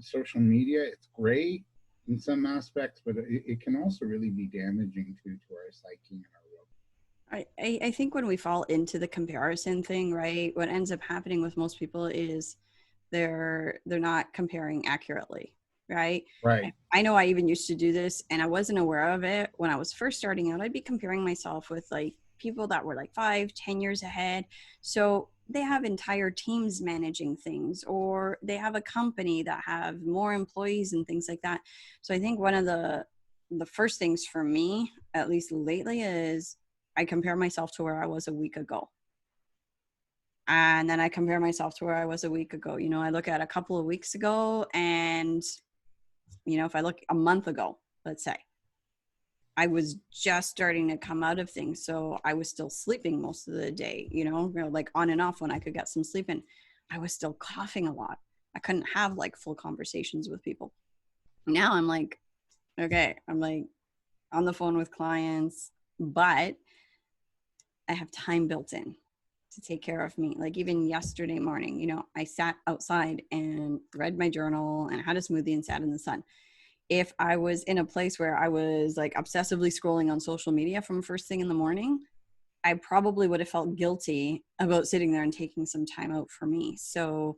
social media, it's great in some aspects, but it can also really be damaging to our psyche and our will. I think when we fall into the comparison thing, right, what ends up happening with most people is they're not comparing accurately, right? Right. I know I even used to do this and I wasn't aware of it when I was first starting out. I'd be comparing myself with like people that were like 5-10 years ahead. So they have entire teams managing things, or they have a company that have more employees and things like that. So I think one of the first things for me, at least lately, is I compare myself to where I was a week ago. And then I compare myself to where I was a week ago. I look at a couple of weeks ago, and, if I look a month ago, let's say, I was just starting to come out of things. So I was still sleeping most of the day, like on and off when I could get some sleep in. I was still coughing a lot. I couldn't have like full conversations with people. Now I'm like, okay, I'm like on the phone with clients, but I have time built in to take care of me. Like even yesterday morning, I sat outside and read my journal and had a smoothie and sat in the sun. If I was in a place where I was like obsessively scrolling on social media from first thing in the morning, I probably would have felt guilty about sitting there and taking some time out for me. So,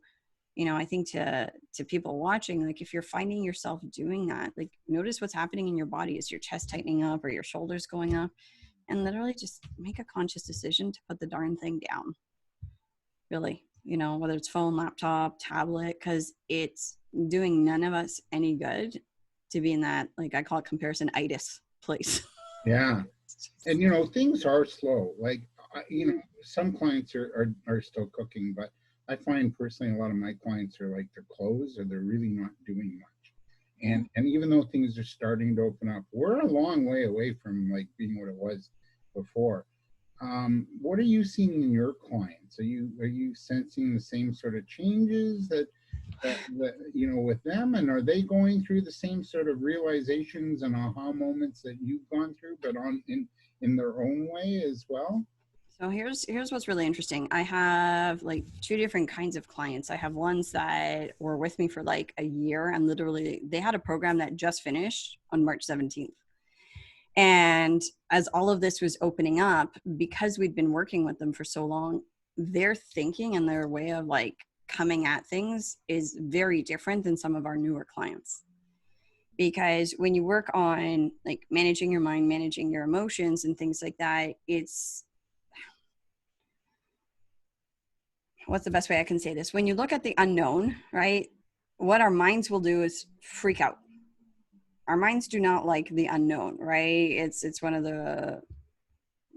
I think to people watching, like if you're finding yourself doing that, like notice what's happening in your body. Is your chest tightening up or your shoulders going up? And literally just make a conscious decision to put the darn thing down. Really, whether it's phone, laptop, tablet, because it's doing none of us any good to be in that, like I call it comparison-itis place. Yeah. And, things are slow. Like, some clients are still cooking, but I find personally a lot of my clients are like they're closed or they're really not doing much. And even though things are starting to open up, we're a long way away from like being what it was before. What are you seeing in your clients? Are you sensing the same sort of changes that with them, and are they going through the same sort of realizations and aha moments that you've gone through, but in their own way as well? So here's what's really interesting. I have like two different kinds of clients. I have ones that were with me for like a year, and literally they had a program that just finished on March 17th. And as all of this was opening up, because we'd been working with them for so long, their thinking and their way of like coming at things is very different than some of our newer clients. Because when you work on like managing your mind, managing your emotions and things like that, what's the best way I can say this? When you look at the unknown, right, what our minds will do is freak out. Our minds do not like the unknown, right? It's one of the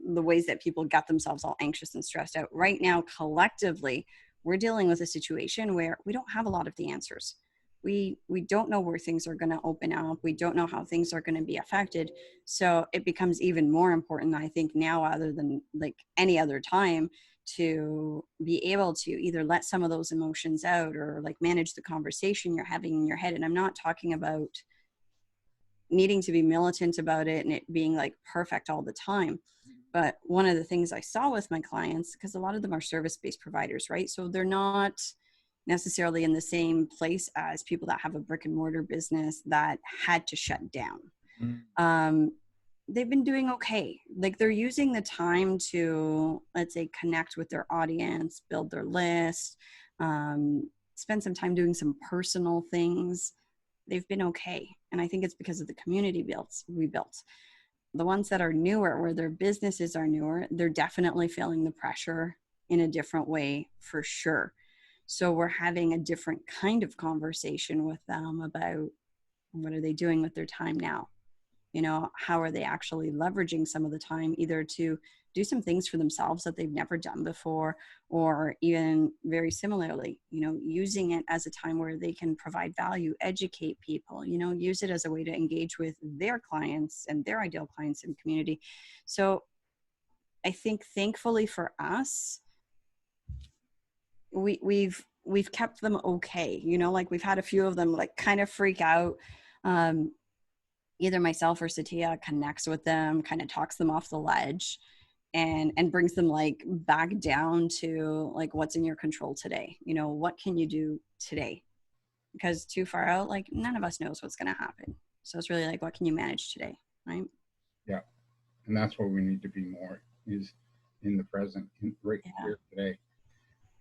ways that people get themselves all anxious and stressed out. Right now, collectively, we're dealing with a situation where we don't have a lot of the answers. We don't know where things are going to open up. We don't know how things are going to be affected. So it becomes even more important, I think, now other than like any other time, to be able to either let some of those emotions out or like manage the conversation you're having in your head. And I'm not talking about needing to be militant about it and it being like perfect all the time. But one of the things I saw with my clients, because a lot of them are service-based providers, right? So they're not necessarily in the same place as people that have a brick and mortar business that had to shut down. Mm-hmm. They've been doing okay. Like they're using the time to, let's say, connect with their audience, build their list, spend some time doing some personal things. They've been okay. And I think it's because of the community we built. The ones that are newer, where their businesses are newer, they're definitely feeling the pressure in a different way for sure. So we're having a different kind of conversation with them about what are they doing with their time now? How are they actually leveraging some of the time either to do some things for themselves that they've never done before, or even very similarly, using it as a time where they can provide value, educate people, use it as a way to engage with their clients and their ideal clients in the community. So I think thankfully for us, we've kept them okay. Like we've had a few of them like kind of freak out. either myself or Satya connects with them, kind of talks them off the ledge, and brings them like back down to like what's in your control today. You know, what can you do today? Because too far out, like none of us knows what's going to happen. So it's really like, what can you manage today, right? Yeah, and that's where we need to be more, is in the present, right here today.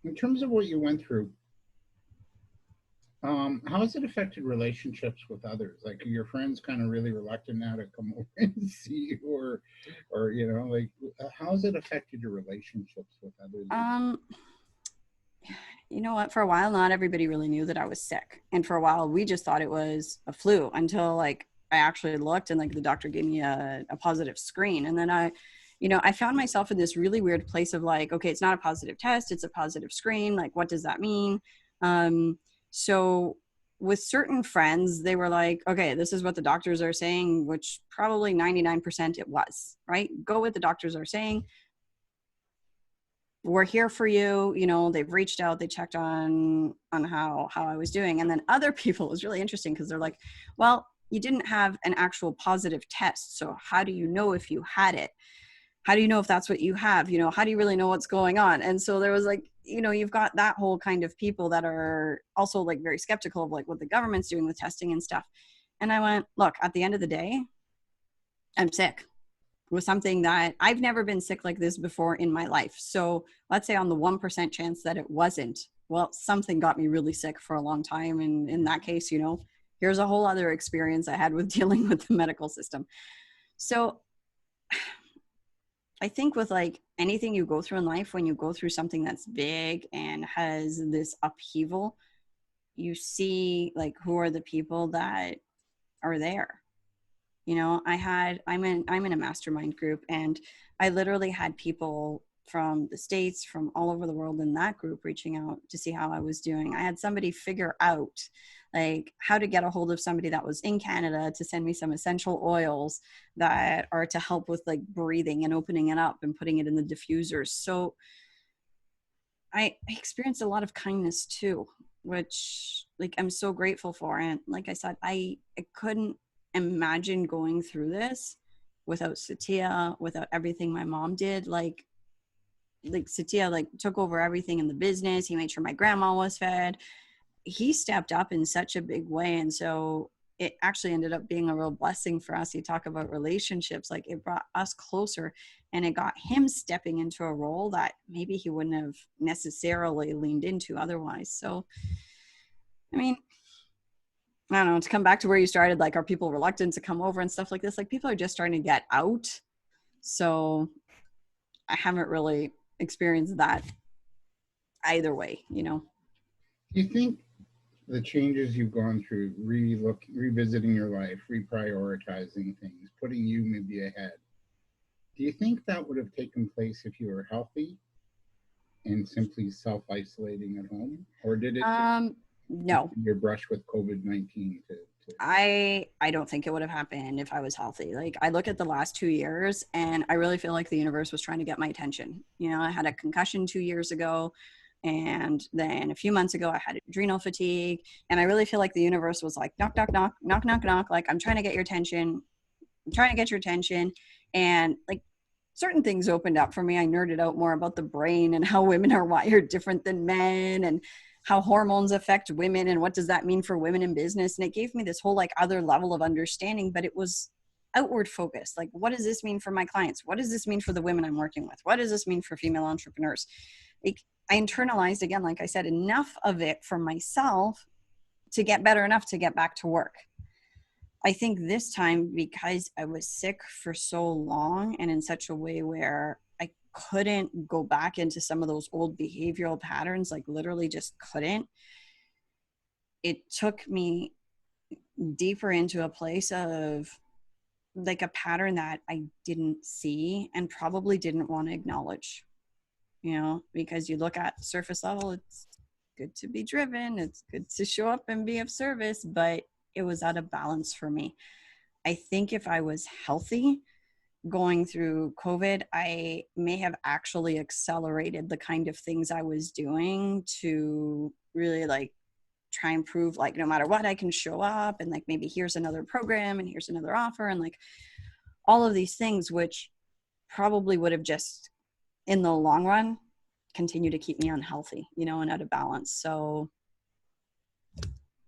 In terms of what you went through, how has it affected relationships with others? Like, are your friends kind of really reluctant now to come over and see you, or you know, like, how has it affected your relationships with others? You know what? For a while, not everybody really knew that I was sick, and for a while, we just thought it was a flu until like I actually looked and like the doctor gave me a positive screen, and then I found myself in this really weird place of like, okay, it's not a positive test, it's a positive screen. Like, what does that mean? So with certain friends, they were like, okay, this is what the doctors are saying, which probably 99% it was, right? Go with the doctors are saying. We're here for you. You know, they've reached out, they checked on how I was doing. And then other people, it was really interesting because they're like, well, you didn't have an actual positive test. So how do you know if you had it? How do you know if that's what you have? You know, how do you really know what's going on? And so there was like, you know, you've got that whole kind of people that are also like very skeptical of like what the government's doing with testing and stuff. And I went, look, at the end of the day, I'm sick with something that I've never been sick like this before in my life. So let's say on the 1% chance that it wasn't, well, something got me really sick for a long time. And in that case, you know, here's a whole other experience I had with dealing with the medical system. So I think with like anything you go through in life, when you go through something that's big and has this upheaval, you see like who are the people that are there. You know, I'm in a mastermind group, and I literally had people from the States, from all over the world in that group reaching out to see how I was doing. I had somebody figure out like how to get a hold of somebody that was in Canada to send me some essential oils that are to help with like breathing and opening it up and putting it in the diffusers. So I experienced a lot of kindness too, which like I'm so grateful for. And like I said, I couldn't imagine going through this without Satya, without everything my mom did. Like Satya like took over everything in the business. He made sure my grandma was fed. He stepped up in such a big way. And so it actually ended up being a real blessing for us. You talk about relationships, like it brought us closer, and it got him stepping into a role that maybe he wouldn't have necessarily leaned into otherwise. So, I mean, I don't know, to come back to where you started, like, are people reluctant to come over and stuff like this? Like, people are just starting to get out. So I haven't really experienced that either way, you know? Do you think the changes you've gone through, revisiting your life, reprioritizing things, putting you maybe ahead, do you think that would have taken place if you were healthy and simply self-isolating at home? Or did it no, your brush with COVID-19 to I don't think it would have happened if I was healthy. Like, I look at the last 2 years and I really feel like the universe was trying to get my attention. You know, I had a concussion 2 years ago, and then a few months ago I had adrenal fatigue, and I really feel like the universe was like, knock, knock, knock, knock, knock, knock. Like, I'm trying to get your attention. I'm trying to get your attention. And like, certain things opened up for me. I nerded out more about the brain and how women are wired different than men, and how hormones affect women, and what does that mean for women in business. And it gave me this whole like other level of understanding, but it was outward focused. Like, what does this mean for my clients? What does this mean for the women I'm working with? What does this mean for female entrepreneurs? Like, I internalized, again, like I said, enough of it for myself to get better enough to get back to work. I think this time, because I was sick for so long and in such a way where I couldn't go back into some of those old behavioral patterns, like literally just couldn't, it took me deeper into a place of like a pattern that I didn't see and probably didn't want to acknowledge, you know, because you look at surface level, it's good to be driven, it's good to show up and be of service, but it was out of balance for me. I think if I was healthy going through COVID, I may have actually accelerated the kind of things I was doing to really like try and prove like no matter what I can show up, and like maybe here's another program and here's another offer, and like all of these things, which probably would have just in the long run continue to keep me unhealthy, you know, and out of balance. So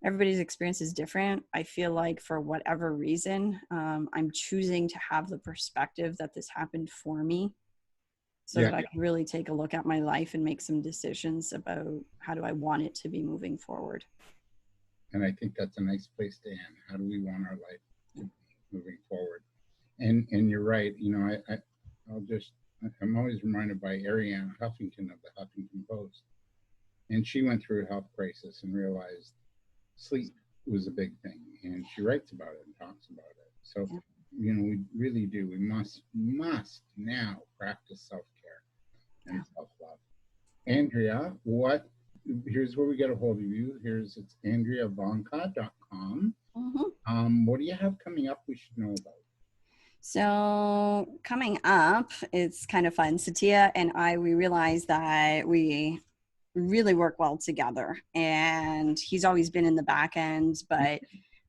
everybody's experience is different. I feel like for whatever reason, I'm choosing to have the perspective that this happened for me, so that I can really take a look at my life and make some decisions about how do I want it to be moving forward. And I think that's a nice place to end. How do we want our life to be moving forward? And you're right. You know, I'm always reminded by Ariane Huffington of the Huffington Post. And she went through a health crisis and realized sleep was a big thing. And she writes about it and talks about it. So, you know, we really do. We must now practice self-care and self-love. Andrea, here's where we get a hold of you. It's AndreaVanka.com. What do you have coming up we should know about? So coming up, it's kind of fun. Satya and we realized that we really work well together, and he's always been in the back end, but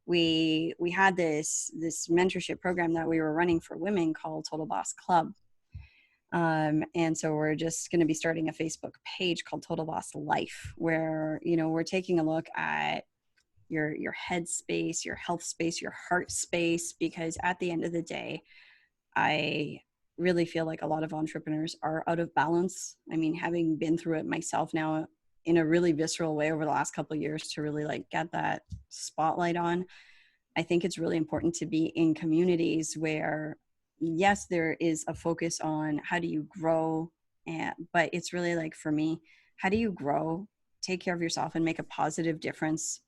we had this mentorship program that we were running for women called Total Boss Club. And so we're just going to be starting a Facebook page called Total Boss Life, where, you know, we're taking a look at your head space, your health space, your heart space, because at the end of the day, I really feel like a lot of entrepreneurs are out of balance. I mean, having been through it myself now in a really visceral way over the last couple of years to really like get that spotlight on, I think it's really important to be in communities where, yes, there is a focus on how do you grow, but it's really like, for me, how do you grow, take care of yourself, and make a positive difference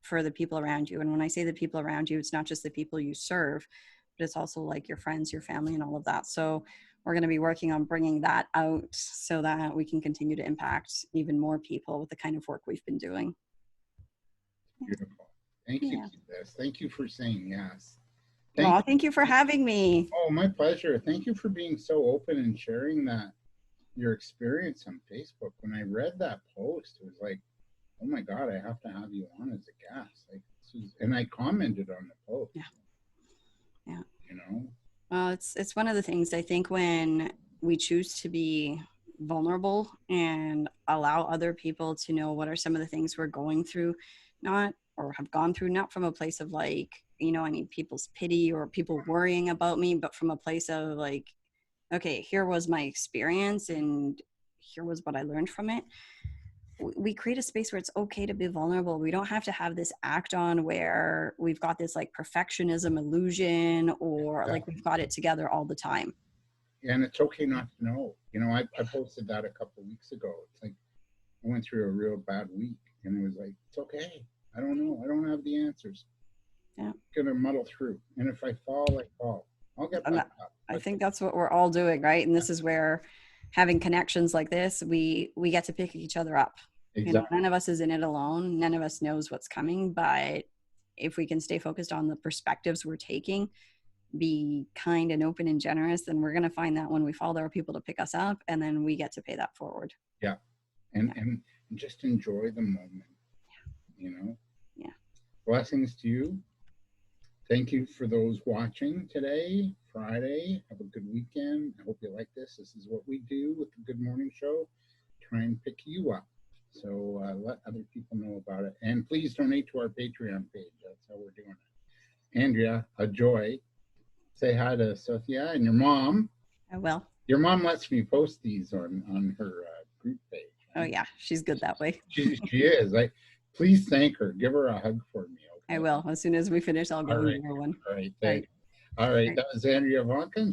for the people around you? And when I say the people around you, it's not just the people you serve, but it's also like your friends, your family, and all of that. So we're going to be working on bringing that out so that we can continue to impact even more people with the kind of work we've been doing. Beautiful. Thank you, Liz. Thank you for saying yes. Thank you for having me. Oh, my pleasure. Thank you for being so open and sharing your experience on Facebook. When I read that post, it was like, oh my God, I have to have you on as a guest. Like, and I commented on the post. Yeah. You know? Well, it's one of the things, I think, when we choose to be vulnerable and allow other people to know what are some of the things we're going through, have gone through, not from a place of like, you know, I need people's pity or people worrying about me, but from a place of like, okay, here was my experience and here was what I learned from it. We create a space where it's okay to be vulnerable. We don't have to have this act on where we've got this like perfectionism illusion or like we've got it together all the time. And it's okay not to know. You know, I posted that a couple of weeks ago. It's like, I went through a real bad week, and it was like, it's okay. I don't know. I don't have the answers. Yeah. I'm gonna muddle through. And if I fall, I fall. I'll get back up. I think that's what we're all doing, right? And this is where having connections like this, we get to pick each other up. Exactly. You know, none of us is in it alone. None of us knows what's coming, but if we can stay focused on the perspectives we're taking, be kind and open and generous, then we're going to find that when we fall, there are people to pick us up, and then we get to pay that forward. Yeah. And just enjoy the moment, you know? Yeah. Blessings to you. Thank you for those watching today, Friday. Have a good weekend. I hope you like this. This is what we do with the Good Morning Show. Try and pick you up. So let other people know about it. And please donate to our Patreon page. That's how we're doing it. Andrea, a joy. Say hi to Sophia and your mom. I will. Your mom lets me post these on her group page. Right? Oh, yeah. She's good that way. She is. Please thank her. Give her a hug for me. Okay? I will. As soon as we finish, I'll give her one. All right. Thanks. All right. That was Andrea Ivanka.